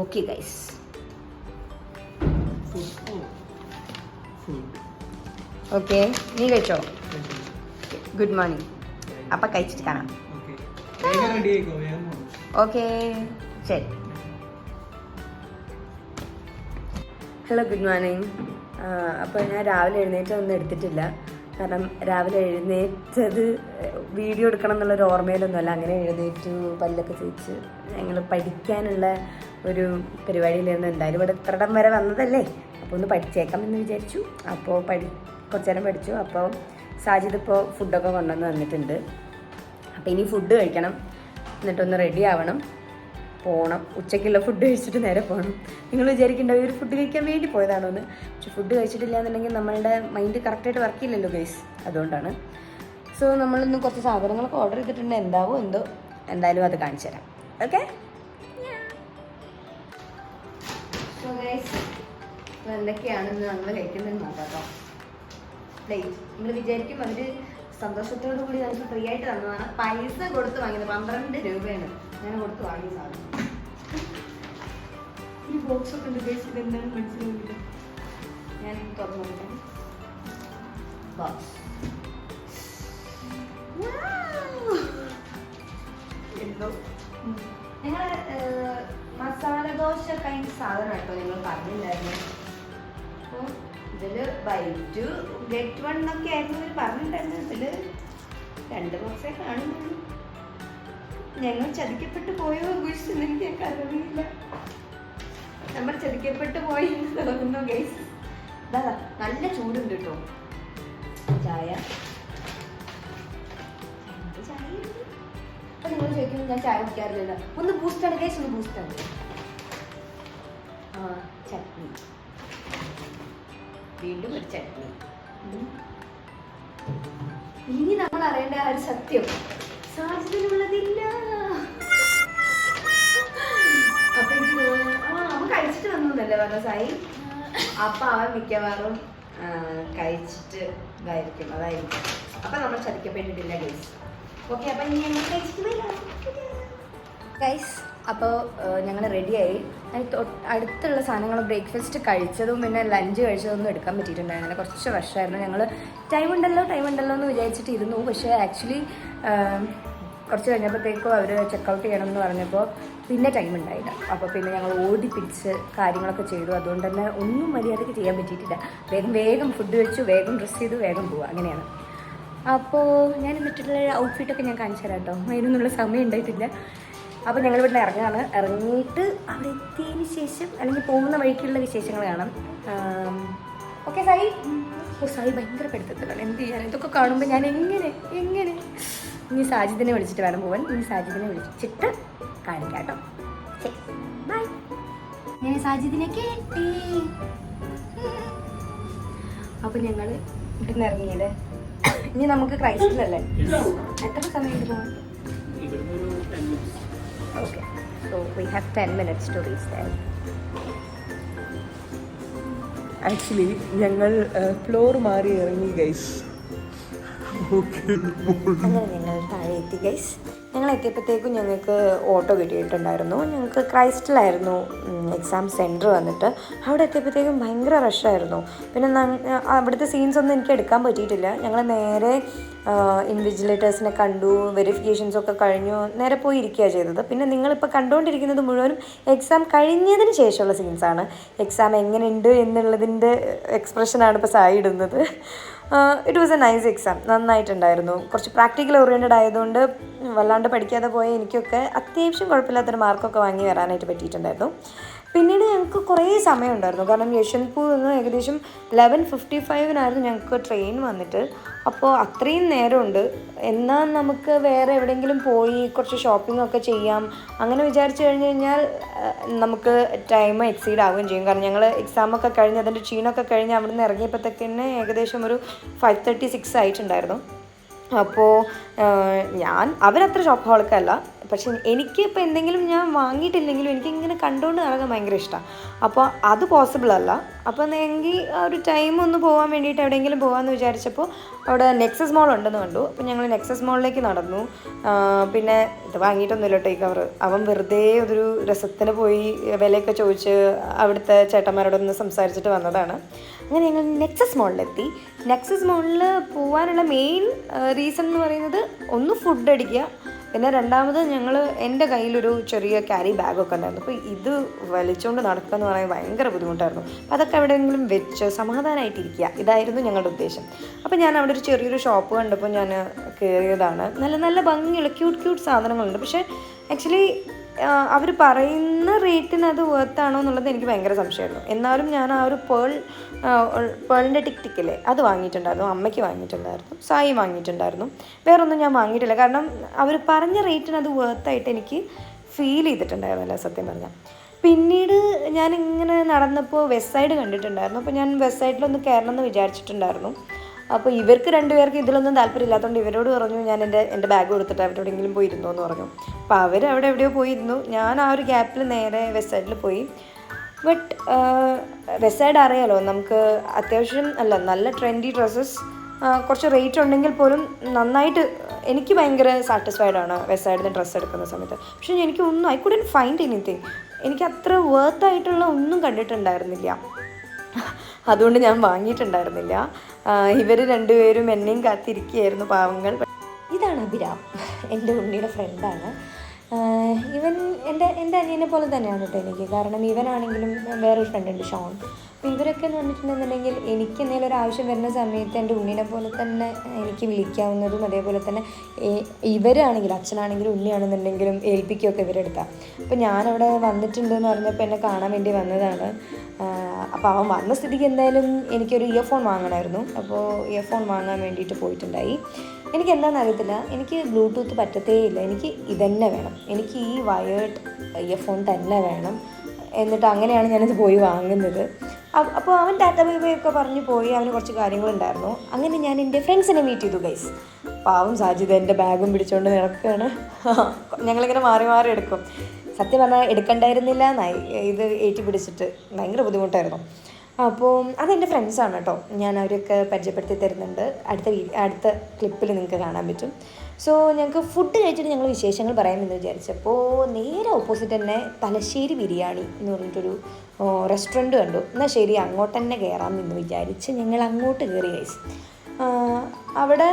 Okay guys. Okay, നീ കഴിച്ചോ? Good morning. അപ്പം കഴിച്ചിട്ട് കാണാം. ഓക്കെ, ശരി. Hello, good morning. അപ്പോൾ ഞാൻ രാവിലെ എഴുന്നേറ്റൊന്നും എടുത്തിട്ടില്ല. കാരണം രാവിലെ എഴുന്നേറ്റത് വീഡിയോ എടുക്കണം എന്നുള്ളൊരു ഓർമ്മയിലൊന്നുമല്ല. അങ്ങനെ എഴുന്നേറ്റു, പല്ലൊക്കെ തേച്ച് ഞങ്ങൾ പഠിക്കാനുള്ള ഒരു പരിപാടിയിലായിരുന്നു. എന്തായാലും ഇവിടെ ഇത്രടം വരെ വന്നതല്ലേ, അപ്പോൾ ഒന്ന് പഠിച്ചേക്കാം എന്ന് വിചാരിച്ചു. അപ്പോൾ കുറച്ച് നേരം പഠിച്ചു. അപ്പോൾ സാജിദ് ഇപ്പോൾ ഫുഡൊക്കെ കൊണ്ടുവന്ന് വന്നിട്ടുണ്ട്. അപ്പോൾ ഇനി ഫുഡ് കഴിക്കണം, എന്നിട്ടൊന്ന് റെഡി ആവണം, പോകണം. ഉച്ചയ്ക്കുള്ള ഫുഡ് കഴിച്ചിട്ട് നേരെ പോകണം. നിങ്ങൾ വിചാരിക്കേണ്ട ഒരു ഫുഡ് കഴിക്കാൻ വേണ്ടി പോയതാണോ എന്ന്. പക്ഷെ ഫുഡ് കഴിച്ചിട്ടില്ല എന്നുണ്ടെങ്കിൽ നമ്മളുടെ മൈൻഡ് കറക്റ്റായിട്ട് വർക്ക് ചെയ്യില്ലല്ലോ ഗൈസ്, അതുകൊണ്ടാണ്. സോ നമ്മളിന്ന് കുറച്ച് സാധനങ്ങളൊക്കെ ഓർഡർ ചെയ്തിട്ടുണ്ട്. എന്താവോ എന്തോ, എന്തായാലും അത് കാണിച്ചു തരാം. ഓക്കെ. സോ ഗൈസ്, എന്തൊക്കെയാണെന്ന് നമ്മൾ കഴിക്കുന്നത് നോക്കാം കേട്ടോ. പ്ലേറ്റ് നമ്മൾ വിചാരിക്കും അവർ സന്തോഷത്തോടു കൂടി നമുക്ക് ഫ്രീ ആയിട്ട് തന്നതാണ്. പൈസ കൊടുത്ത് വാങ്ങിയത് 12 രൂപയാണ് ഞാൻ കൊടുത്ത് വാങ്ങിയ സാധനം. ഈ ബോക്സ് ഒക്കെ ഉണ്ട് ഗൈസ്, ഇതെന്താണ് മനസ്സിലാവില്ല. ഞാൻ തുറന്നു നോക്കാം. ബോക്സ് എന്തോ ഞങ്ങൾ മസാല ദോശ കഴിഞ്ഞ സാധനം കേട്ടോ ഞങ്ങൾ പറഞ്ഞില്ലായിരുന്നു. അപ്പോൾ ഇതിൽ ബൈ 2 get 1 എന്നൊക്കെ ആയിരുന്നു ഇവർ പറഞ്ഞിട്ടുണ്ടായിരുന്നു. ഇതിൽ 2 ബോക്സേ കാണുന്നുള്ളൂ. ഞങ്ങൾ ചതിക്കപ്പെട്ടു പോയോ ഗുസ് എന്ന് എനിക്ക് അറിയില്ല. നമ്മൾ ചതിക്കപ്പെട്ടു പോയി എന്ന് തോന്നുന്നു ഗൈസ്. ഇതാ നല്ല ചൂടുണ്ട് കേട്ടോ ചായ. അപ്പൊ നിങ്ങൾ ചോദിക്കുന്നത് ഞാൻ ചായ കുടിക്കാറില്ല. ഒന്ന് ബൂസ്റ്റാണ് ഗൈസ്, ഒന്ന് ബൂസ്റ്റാണ്. ചട്നി, വീണ്ടും ഒരു ചട്നി. ഇനി നമ്മൾ അറിയേണ്ട ആ ഒരു സത്യം, സാഹചര്യമുള്ളതില്ല. അപ്പൊ എനിക്ക് അവൻ കഴിച്ചിട്ട് വന്നല്ലേ പറഞ്ഞ സായി. അപ്പൊ അവൻ മിക്കവാറും കഴിച്ചിട്ട് ഇതായിരിക്കും, അതായിരിക്കും. അപ്പൊ നമ്മൾ ചതിക്കപ്പെട്ടിട്ടില്ല ഗൈസ്. ഓക്കെ, അപ്പൊ ഇനി ഞങ്ങൾ കഴിച്ചിട്ട് ഗൈസ്. അപ്പോൾ ഞങ്ങൾ റെഡിയായി. അടുത്തുള്ള സാധനങ്ങൾ ബ്രേക്ക്ഫാസ്റ്റ് കഴിച്ചതും പിന്നെ ലഞ്ച് കഴിച്ചതൊന്നും എടുക്കാൻ പറ്റിയിട്ടുണ്ടായിരുന്നില്ല. കുറച്ച് വർഷമായിരുന്നു. ഞങ്ങൾ ടൈം ഉണ്ടല്ലോ എന്ന് വിചാരിച്ചിട്ടിരുന്നു. പക്ഷേ ആക്ച്വലി കുറച്ച് കഴിഞ്ഞപ്പോഴത്തേക്കും അവർ ചെക്കൗട്ട് ചെയ്യണം എന്ന് പറഞ്ഞപ്പോൾ പിന്നെ ടൈം ഉണ്ടായില്ല. അപ്പോൾ പിന്നെ ഞങ്ങൾ ഓടിപ്പിടിച്ച് കാര്യങ്ങളൊക്കെ ചെയ്തു. അതുകൊണ്ട് തന്നെ ഒന്നും മര്യാദയ്ക്ക് ചെയ്യാൻ പറ്റിയിട്ടില്ല. വേഗം ഫുഡ് കഴിച്ചു, വേഗം ഡ്രസ്സ് ചെയ്തു, വേഗം പോവുക, അങ്ങനെയാണ്. അപ്പോൾ ഞാൻ എന്നിട്ടുള്ള ഔട്ട്ഫിറ്റൊക്കെ ഞാൻ കാണിച്ചു തരാം കേട്ടോ. അതിനൊന്നുള്ള സമയം ഉണ്ടായിട്ടില്ല. അപ്പോൾ ഞങ്ങൾ ഇവിടുന്ന് ഇറങ്ങിയിട്ട് അവിടെ എത്തിയതിന് ശേഷം അല്ലെങ്കിൽ പോകുന്ന വഴിക്കുള്ള വിശേഷങ്ങൾ കാണാം. ഓക്കെ സായി. സായി ഭയങ്കര പെടുത്തത്തിലാണ്. എന്ത് ചെയ്യാൻ, ഇതൊക്കെ കാണുമ്പോൾ ഞാൻ എങ്ങനെ ഇനി സാജിദിനെ വിളിച്ചിട്ട് വേണം പോകാൻ. ഇനി സാജിദിനെ വിളിച്ചിട്ട് കാണിക്കാം കേട്ടോ. ശരി, ബൈ. ഞാൻ സാജിദിനെ കേട്ടി. അപ്പോൾ ഞങ്ങൾ ഇവിടുന്ന് ഇറങ്ങിയത്. ഇനി നമുക്ക് ക്രൈസ്റ്റിലല്ലേ, എത്ര സമയം പോകാൻ? Okay, so we have 10 minutes to reach there. Actually, ഞങ്ങൾ ഫ്ലോർ മാറി ഇറങ്ങി ഗൈസ്. അങ്ങനെ ഞങ്ങൾ താഴെ എത്തി ഗൈസ്. ഞങ്ങൾ എത്തിയപ്പോഴത്തേക്കും ഞങ്ങൾക്ക് ഓട്ടോ കിട്ടിയിട്ടുണ്ടായിരുന്നു. ഞങ്ങൾക്ക് ക്രൈസ്റ്റിലായിരുന്നു എക്സാം സെൻറ്റർ വന്നിട്ട്. അവിടെ എത്തിയപ്പോഴത്തേക്കും ഭയങ്കര റഷായിരുന്നു. പിന്നെ അവിടുത്തെ സീൻസ് ഒന്നും എനിക്ക് എടുക്കാൻ പറ്റിയിട്ടില്ല. ഞങ്ങൾ നേരെ ഇൻവിജിലേറ്റേഴ്സിനെ കണ്ടു, വെരിഫിക്കേഷൻസൊക്കെ കഴിഞ്ഞു, നേരെ പോയി ഇരിക്കുകയാണ് ചെയ്തത്. പിന്നെ നിങ്ങളിപ്പോൾ കണ്ടുകൊണ്ടിരിക്കുന്നത് മുഴുവനും എക്സാം കഴിഞ്ഞതിന് ശേഷമുള്ള സീൻസാണ്. എക്സാം എങ്ങനെയുണ്ട് എന്നുള്ളതിൻ്റെ എക്സ്പ്രഷനാണ് ഇപ്പോൾ സായി ഇടുന്നത്. It was a nice exam, നന്നായിട്ടുണ്ടായിരുന്നു. കുറച്ച് പ്രാക്ടിക്കൽ ഓറിയൻറ്റഡ് ആയതുകൊണ്ട് വല്ലാണ്ട് പഠിക്കാതെ പോയ എനിക്കൊക്കെ അത്യാവശ്യം കുഴപ്പമില്ലാത്തൊരു മാർക്കൊക്കെ വാങ്ങി വരാനായിട്ട് പറ്റിയിട്ടുണ്ടായിരുന്നു. പിന്നീട് ഞങ്ങൾക്ക് കുറേ സമയമുണ്ടായിരുന്നു. കാരണം യശ്വന്ത്പൂർ നിന്ന് ഏകദേശം 11:55 ഞങ്ങൾക്ക് ട്രെയിൻ വന്നിട്ട്. അപ്പോൾ അത്രയും നേരമുണ്ട്. എന്നാൽ നമുക്ക് വേറെ എവിടെയെങ്കിലും പോയി കുറച്ച് ഷോപ്പിംഗ് ഒക്കെ ചെയ്യാം അങ്ങനെ വിചാരിച്ചു കഴിഞ്ഞ് കഴിഞ്ഞാൽ നമുക്ക് ടൈം എക്സീഡ് ആവുകയും ചെയ്യും. കാരണം ഞങ്ങൾ എക്സാമൊക്കെ കഴിഞ്ഞ് അതിൻ്റെ ക്ഷീണമൊക്കെ കഴിഞ്ഞ് അവിടെ നിന്ന് ഇറങ്ങിയപ്പോഴത്തേക്കന്നെ ഏകദേശം ഒരു 5:36 ആയിട്ടുണ്ടായിരുന്നു. അപ്പോൾ അവരത്ര ഷോപ്പ് ഹോളിക്കല്ല, പക്ഷെ എനിക്ക് ഇപ്പോൾ എന്തെങ്കിലും ഞാൻ വാങ്ങിയിട്ടില്ലെങ്കിലും എനിക്കിങ്ങനെ കണ്ടുകൊണ്ട് നടക്കാൻ ഭയങ്കര ഇഷ്ടമാണ്. അപ്പോൾ അത് പോസിബിൾ അല്ല. അപ്പോൾ എങ്കിൽ ആ ഒരു ടൈം ഒന്ന് പോകാൻ വേണ്ടിയിട്ട് എവിടെയെങ്കിലും പോകാമെന്ന് വിചാരിച്ചപ്പോൾ അവിടെ നെക്സസ് മോൾ ഉണ്ടെന്ന് കണ്ടു. അപ്പോൾ ഞങ്ങൾ നെക്സസ് മോളിലേക്ക് നടന്നു. പിന്നെ ഇത് വാങ്ങിയിട്ടൊന്നുമില്ല കേട്ടോ ഈ കവറ്. അവൻ വെറുതെ ഒരു രസത്തിന് പോയി വിലയൊക്കെ ചോദിച്ച് അവിടുത്തെ ചേട്ടന്മാരോടൊന്ന് സംസാരിച്ചിട്ട് വന്നതാണ്. അങ്ങനെ ഞങ്ങൾ നെക്സസ് മോളിലെത്തി. നെക്സസ് മോളിൽ പോകാനുള്ള മെയിൻ റീസൺ എന്ന് പറയുന്നത് ഒന്ന് ഫുഡ് അടിക്കുക, പിന്നെ രണ്ടാമത് എൻ്റെ കയ്യിലൊരു ചെറിയ ക്യാരി ബാഗൊക്കെ ഉണ്ടായിരുന്നു. അപ്പോൾ ഇത് വലിച്ചുകൊണ്ട് നടക്കുക എന്ന് പറയുന്നത് ഭയങ്കര ബുദ്ധിമുട്ടായിരുന്നു. അപ്പോൾ അതൊക്കെ എവിടെയെങ്കിലും വെച്ച് സമാധാനമായിട്ടിരിക്കുക, ഇതായിരുന്നു ഞങ്ങളുടെ ഉദ്ദേശം. അപ്പോൾ ഞാൻ അവിടെ ഒരു ചെറിയൊരു ഷോപ്പ് കണ്ടപ്പോൾ ഞാൻ കയറിയതാണ്. നല്ല നല്ല ഭംഗിയുള്ള ക്യൂട്ട് സാധനങ്ങളുണ്ട്. പക്ഷേ ആക്ച്വലി അവർ പറയുന്ന റേറ്റിന് അത് വർത്താണോ എന്നുള്ളത് എനിക്ക് ഭയങ്കര സംശയമായിരുന്നു. എന്നാലും ഞാൻ ആ ഒരു പേളിൻ്റെ ടിക്കില്ലേ അത് വാങ്ങിയിട്ടുണ്ടായിരുന്നു. അമ്മയ്ക്ക് വാങ്ങിയിട്ടുണ്ടായിരുന്നു, സായി വാങ്ങിയിട്ടുണ്ടായിരുന്നു. വേറൊന്നും ഞാൻ വാങ്ങിയിട്ടില്ല. കാരണം അവർ പറഞ്ഞ റേറ്റിന് അത് വർത്തായിട്ട് എനിക്ക് ഫീൽ ചെയ്തിട്ടുണ്ടായിരുന്നില്ല സത്യം പറഞ്ഞാൽ. പിന്നീട് ഞാനിങ്ങനെ നടന്നപ്പോൾ വെസ്റ്റ് സൈഡ് കണ്ടിട്ടുണ്ടായിരുന്നു. അപ്പോൾ ഞാൻ വെസ്റ്റ് സൈഡിലൊന്ന് കയറണം എന്ന് വിചാരിച്ചിട്ടുണ്ടായിരുന്നു. അപ്പോൾ ഇവർക്ക് രണ്ടുപേർക്ക് ഇതിലൊന്നും താല്പര്യമില്ലാത്തതുകൊണ്ട് ഇവരോട് പറഞ്ഞു ഞാൻ എൻ്റെ ബാഗ് കൊടുത്തിട്ട് എവിടെയെങ്കിലും പോയിരുന്നു എന്ന് പറഞ്ഞു. അപ്പോൾ അവർ അവിടെ എവിടെയോ പോയിരുന്നു. ഞാൻ ആ ഒരു ഗ്യാപ്പിൽ നേരെ വെസ്റ്റ് സൈഡിൽ പോയി. ബട്ട് വെസ്റ്റ് സൈഡ് അറിയാലോ, നമുക്ക് അത്യാവശ്യം നല്ല ട്രെൻഡി ഡ്രസ്സസ് കുറച്ച് റേറ്റ് ഉണ്ടെങ്കിൽ പോലും നന്നായിട്ട് എനിക്ക് ഭയങ്കര സാറ്റിസ്ഫൈഡ് ആണ് വെസ്റ്റ് സൈഡിൽ നിന്ന് ഡ്രസ്സ് എടുക്കുന്ന സമയത്ത്. പക്ഷേ എനിക്കൊന്നും ഐ കുഡൻറ്റ് ഫൈൻഡ് എനിത്തിങ്. എനിക്ക് അത്ര വർത്തായിട്ടുള്ള ഒന്നും കണ്ടിട്ടുണ്ടായിരുന്നില്ല. അതുകൊണ്ട് ഞാൻ വാങ്ങിയിട്ടുണ്ടായിരുന്നില്ല. ഇവർ രണ്ടുപേരും എന്നെയും കാത്തിരിക്കുകയായിരുന്നു പാവങ്ങൾ. ഇതാണ് അഭിരാം, എൻ്റെ ഉണ്ണിയുടെ ഫ്രണ്ടാണ്. ഇവൻ എൻ്റെ അനിയനെ പോലെ തന്നെയാണ് കേട്ടോ എനിക്ക്. കാരണം ഇവനാണെങ്കിലും വേറൊരു ഫ്രണ്ടുണ്ട് ഷോൺ. അപ്പോൾ ഇവരൊക്കെ എന്ന് പറഞ്ഞിട്ടുണ്ടെന്നുണ്ടെങ്കിൽ എനിക്ക് എന്തെങ്കിലും ഒരു ആവശ്യം വരുന്ന സമയത്ത് എൻ്റെ ഉണ്ണിനെ പോലെ തന്നെ എനിക്ക് വിളിക്കാവുന്നതും, അതേപോലെ തന്നെ ഇവരാണെങ്കിലും അച്ഛനാണെങ്കിലും ഉണ്ണിയാണെന്നുണ്ടെങ്കിലും ഏൽപ്പിക്കുകയൊക്കെ ഇവരെടുത്താൽ. അപ്പോൾ ഞാനവിടെ വന്നിട്ടുണ്ടെന്ന് പറഞ്ഞപ്പോൾ എന്നെ കാണാൻ വേണ്ടി വന്നതാണ്. അപ്പോൾ അവൻ വന്ന സ്ഥിതിക്ക് എന്തായാലും എനിക്കൊരു ഇയർഫോൺ വാങ്ങണമായിരുന്നു. അപ്പോൾ ഇയർഫോൺ വാങ്ങാൻ വേണ്ടിയിട്ട് പോയിട്ടുണ്ടായി. എനിക്ക് എന്താണെന്ന് അറിയത്തില്ല, എനിക്ക് ബ്ലൂടൂത്ത് പറ്റത്തേ ഇല്ല. എനിക്ക് ഇതന്നെ വേണം, എനിക്ക് ഈ വയേർഡ് ഇയർഫോൺ തന്നെ വേണം. എന്നിട്ട് അങ്ങനെയാണ് ഞാനിത് പോയി വാങ്ങുന്നത്. അപ്പോൾ അവൻ ടാറ്റ ബൈ ബൈ ഒക്കെ പറഞ്ഞ് പോയി. അവന് കുറച്ച് കാര്യങ്ങളുണ്ടായിരുന്നു. അങ്ങനെ ഞാൻ എൻ്റെ ഫ്രണ്ട്സിനെ മീറ്റ് ചെയ്തു ഗൈസ്. പാവം സാജിദ് എൻ്റെ ബാഗും പിടിച്ചുകൊണ്ട് നടക്കുകയാണ്. ഞങ്ങളിങ്ങനെ മാറി മാറി എടുക്കും. സത്യം പറഞ്ഞാൽ എടുക്കണ്ടായിരുന്നില്ല എന്നായി, ഇത് ഏറ്റി പിടിച്ചിട്ട് ഭയങ്കര ബുദ്ധിമുട്ടായിരുന്നു. അപ്പോൾ അതെൻ്റെ ഫ്രണ്ട്സാണ് കേട്ടോ. ഞാൻ അവരൊക്കെ പരിചയപ്പെടുത്തി തരുന്നുണ്ട്. അടുത്ത ക്ലിപ്പിൽ നിങ്ങൾക്ക് കാണാൻ പറ്റും. സോ ഞങ്ങൾക്ക് ഫുഡ് കഴിച്ചിട്ട് ഞങ്ങൾ വിശേഷങ്ങൾ പറയാമെന്ന് വിചാരിച്ചപ്പോൾ നേരെ ഓപ്പോസിറ്റ് തന്നെ തലശ്ശേരി ബിരിയാണി എന്ന് പറഞ്ഞിട്ടൊരു റെസ്റ്റോറൻറ്റ് കണ്ടു. എന്നാൽ ശരി അങ്ങോട്ട് തന്നെ കയറാമെന്ന് വിചാരിച്ച് ഞങ്ങൾ അങ്ങോട്ട് കയറി ഗൈസ്. അവിടെ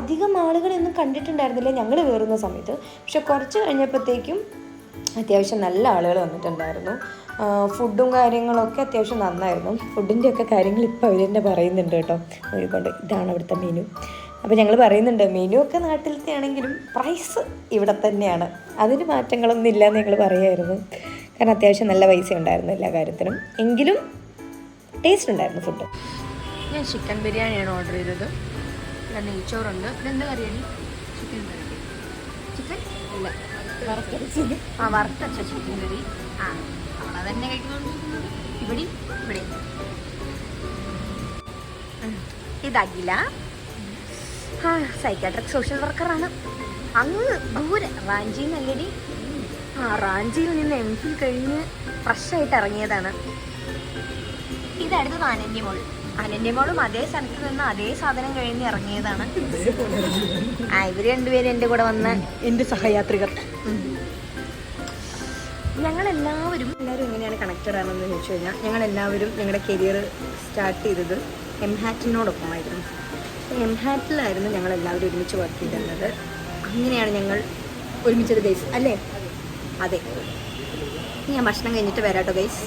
അധികം ആളുകളൊന്നും കണ്ടിട്ടുണ്ടായിരുന്നില്ല ഞങ്ങൾ കയറുന്ന സമയത്ത്. പക്ഷെ കുറച്ച് കഴിഞ്ഞപ്പോഴത്തേക്കും അത്യാവശ്യം നല്ല ആളുകൾ വന്നിട്ടുണ്ടായിരുന്നു. ഫുഡും കാര്യങ്ങളൊക്കെ അത്യാവശ്യം നന്നായിരുന്നു. ഫുഡിൻ്റെയൊക്കെ കാര്യങ്ങൾ ഇപ്പോൾ അവർ തന്നെ പറയുന്നുണ്ട് കേട്ടോ. ഒരുപാട് ഇതാണ് അവിടുത്തെ മെനു. അപ്പോൾ ഞങ്ങൾ പറയുന്നുണ്ട് മെനു ഒക്കെ നാട്ടിലത്തെ ആണെങ്കിലും പ്രൈസ് ഇവിടെ തന്നെയാണ്, അതിന് മാറ്റങ്ങളൊന്നും ഇല്ലയെന്ന് ഞങ്ങൾ പറയുമായിരുന്നു. കാരണം അത്യാവശ്യം നല്ല പൈസ ഉണ്ടായിരുന്നു എല്ലാ കാര്യത്തിനും. എങ്കിലും ടേസ്റ്റ് ഉണ്ടായിരുന്നു ഫുഡ്. ഞാൻ ചിക്കൻ ബിരിയാണിയാണ് ഓർഡർ ചെയ്തത്. പിന്നെ നെയ്ച്ചോറുണ്ട്. പിന്നെ എന്താ കറിയാണ്? ചിക്കൻ ഇല്ല, വറുത്തരച്ചത്. വറുത്തരച്ച ചിക്കൻ കറി. അതന്നെ കഴിക്കുന്നുണ്ട്. ഇവിടെ ഇതാകില്ല. Psychiatric social വർക്കറാണ്. അങ്ങ് ദൂരെ റാഞ്ചിയിൽ നിന്നല്ലടി. റാഞ്ചിയിൽ നിന്ന് MPhil കഴിഞ്ഞ് ഫ്രഷായിട്ട് ഇറങ്ങിയതാണ്. ഇതടുത്തത് അനന്യമോളും അതേ സ്ഥലത്ത് നിന്ന് അതേ സാധനം കഴിഞ്ഞ് ഇറങ്ങിയതാണ്. ഇവർ രണ്ടുപേരും എൻ്റെ കൂടെ വന്ന എൻ്റെ സഹയാത്രികർ. ഞങ്ങളെല്ലാവരും എങ്ങനെയാണ് കണക്റ്റഡ് ആണെന്ന് ചോദിച്ചു കഴിഞ്ഞാൽ, ഞങ്ങളെല്ലാവരും ഞങ്ങളുടെ കരിയർ സ്റ്റാർട്ട് ചെയ്തത് MHATനോടൊപ്പമായിരുന്നു. MHATലായിരുന്നു ഞങ്ങളെല്ലാവരും ഒരുമിച്ച് വർക്ക് ചെയ്തിരുന്നത്. അങ്ങനെയാണ് ഞങ്ങൾ ഒരുമിച്ചത് ഗൈസ്, അല്ലേ? അതെ. ഞാൻ ഭക്ഷണം കഴിഞ്ഞിട്ട് വരാട്ടോ ഗൈസ്.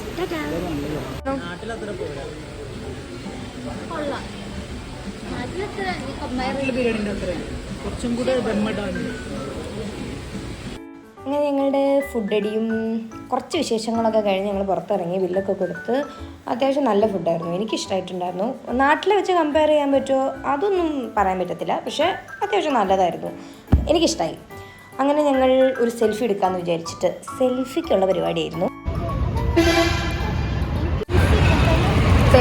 അങ്ങനെ ഞങ്ങളുടെ ഫുഡടിയും കുറച്ച് വിശേഷങ്ങളൊക്കെ കഴിഞ്ഞ് ഞങ്ങൾ പുറത്തിറങ്ങി, ബില്ലൊക്കെ കൊടുത്ത്. അത്യാവശ്യം നല്ല ഫുഡായിരുന്നു, എനിക്കിഷ്ടമായിട്ടുണ്ടായിരുന്നു. നാട്ടിൽ വെച്ച് കമ്പയർ ചെയ്യാൻ പറ്റുമോ അതൊന്നും പറയാൻ പറ്റത്തില്ല, പക്ഷേ അത്യാവശ്യം നല്ലതായിരുന്നു, എനിക്കിഷ്ടമായി. അങ്ങനെ ഞങ്ങൾ ഒരു സെൽഫി എടുക്കാമെന്ന് വിചാരിച്ചിട്ട് സെൽഫിക്കുള്ള പരിപാടിയായിരുന്നു.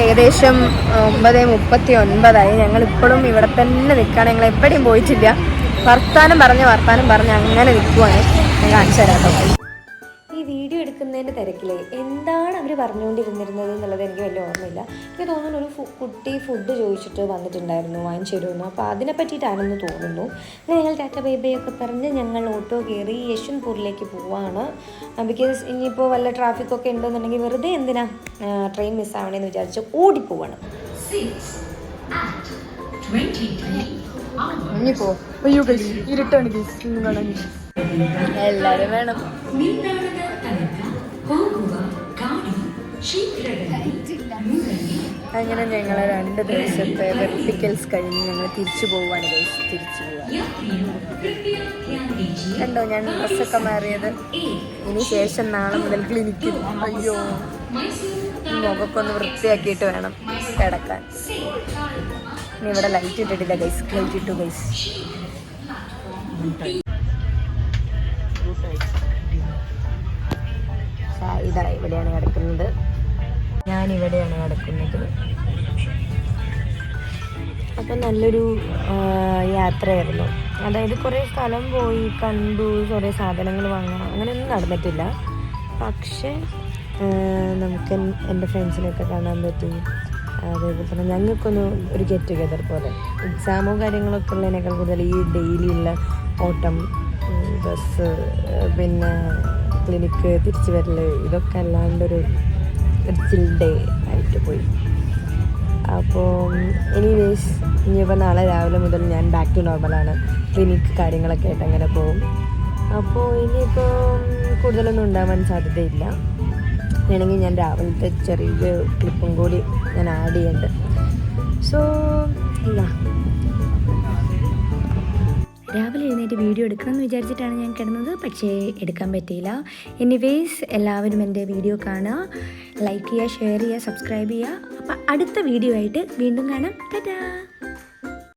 ഏകദേശം 9:39 ഞങ്ങളിപ്പോഴും ഇവിടെ തന്നെ നിൽക്കുകയാണ്. ഞങ്ങൾ എവിടെയും പോയിട്ടില്ല. വർത്താനം പറഞ്ഞ് അങ്ങനെ നിൽക്കുവാണ്. ഞാൻ കാണിച്ചു തരാം കേട്ടോ. ഈ വീഡിയോ എടുക്കുന്നതിൻ്റെ തിരക്കിൽ എന്താണ് അവർ പറഞ്ഞുകൊണ്ടിരുന്നിരുന്നത് എന്നുള്ളത് എനിക്ക് വലിയ ഓർമ്മയില്ല. എനിക്ക് തോന്നുന്നു ഒരു കുട്ടി ഫുഡ് ചോദിച്ചിട്ട് വന്നിട്ടുണ്ടായിരുന്നു, വാങ്ങിച്ചു തരുമെന്ന്. അപ്പോൾ അതിനെ പറ്റിയിട്ടാണെന്ന് തോന്നുന്നു. അങ്ങനെ ഞങ്ങൾ ടാറ്റ ബൈ ബൈ ഒക്കെ പറഞ്ഞ് ഞങ്ങൾ ഓട്ടോ കയറി യശ്വന്ത്പൂരിലേക്ക് പോവാണ്. ബിക്കോസ് ഇനിയിപ്പോൾ വല്ല ട്രാഫിക്കൊക്കെ ഉണ്ടെന്നുണ്ടെങ്കിൽ വെറുതെ എന്തിനാ ട്രെയിൻ മിസ്സാവണേന്ന് വിചാരിച്ച് ഓടിപ്പോവാണ്. ഇനിയിപ്പോ ഇരുട്ടാണ് എല്ലാവരും വേണം. അങ്ങനെ ഞങ്ങൾ 2 ദിവസത്തെ വെർട്ടിക്കൽസ് കഴിഞ്ഞ് ഞങ്ങൾ തിരിച്ചു പോവുകയാണ് ഗൈസ്. തിരിച്ചു പോവാം. കണ്ടോ ഞാൻ ഡ്രസ്സൊക്കെ മാറിയത്. ഇനി ശേഷം നാളെ മുതൽ ക്ലിനിക്കിൽ. അയ്യോ, മുഖമൊക്കെ ഒന്ന് വൃത്തിയാക്കിയിട്ട് വേണം കിടക്കാൻ. ഇനി ഇവിടെ ലൈറ്റ് ഇട്ടിട്ടില്ല ഗൈസ്. ലൈറ്റ് ഇട്ടു ഗൈസ്. ഇതാ ഇവിടെയാണ് കിടക്കുന്നത്. ഞാനിവിടെയാണ് കിടക്കുന്നത്. അപ്പം നല്ലൊരു യാത്രയായിരുന്നു. അതായത് കുറേ സ്ഥലം പോയി കണ്ടു, കുറേ സാധനങ്ങൾ വാങ്ങാം, അങ്ങനെയൊന്നും നടന്നിട്ടില്ല. പക്ഷേ നമുക്ക് എൻ്റെ ഫ്രണ്ട്സിനെയൊക്കെ കാണാൻ പറ്റി. അതേപോലെ തന്നെ ഞങ്ങൾക്കൊന്ന് ഒരു ഗെറ്റ് ടുഗെദർ പോലെ. എക്സാമോ കാര്യങ്ങളൊക്കെ ഉള്ളതിനേക്കാൾ കൂടുതൽ ഈ ഡെയിലി ഉള്ള ഓട്ടം, ബസ്, പിന്നെ ക്ലിനിക്ക്, തിരിച്ചു വരൽ, ഇതൊക്കെ അല്ലാണ്ടൊരു ചിൽ ഡേ ആയിട്ട് പോയി. അപ്പോൾ എനിവേസ് ഇനിയിപ്പോൾ നാളെ രാവിലെ മുതൽ ഞാൻ ബാക്ക് ടു നോർമലാണ്. ക്ലിനിക്ക് കാര്യങ്ങളൊക്കെ ആയിട്ട് അങ്ങനെ പോകും. അപ്പോൾ ഇനിയിപ്പോൾ കൂടുതലൊന്നും ഉണ്ടാവാൻ സാധ്യതയില്ല. വേണമെങ്കിൽ ഞാൻ രാവിലത്തെ ചെറിയ ക്ലിപ്പും കൂടി ഞാൻ ആഡ് ചെയ്യുന്നുണ്ട്. സോ ഇല്ല, രാവിലെ എഴുന്നേറ്റ് വീഡിയോ എടുക്കണമെന്ന് വിചാരിച്ചിട്ടാണ് ഞാൻ കിടന്നത്. പക്ഷേ എടുക്കാൻ പറ്റിയില്ല. എനിവേസ് എല്ലാവരും എൻ്റെ വീഡിയോ കാണുക, ലൈക്ക് ചെയ്യുക, ഷെയർ ചെയ്യുക, സബ്സ്ക്രൈബ് ചെയ്യുക. അപ്പോൾ അടുത്ത വീഡിയോ ആയിട്ട് വീണ്ടും കാണാം. ടാറ്റാ.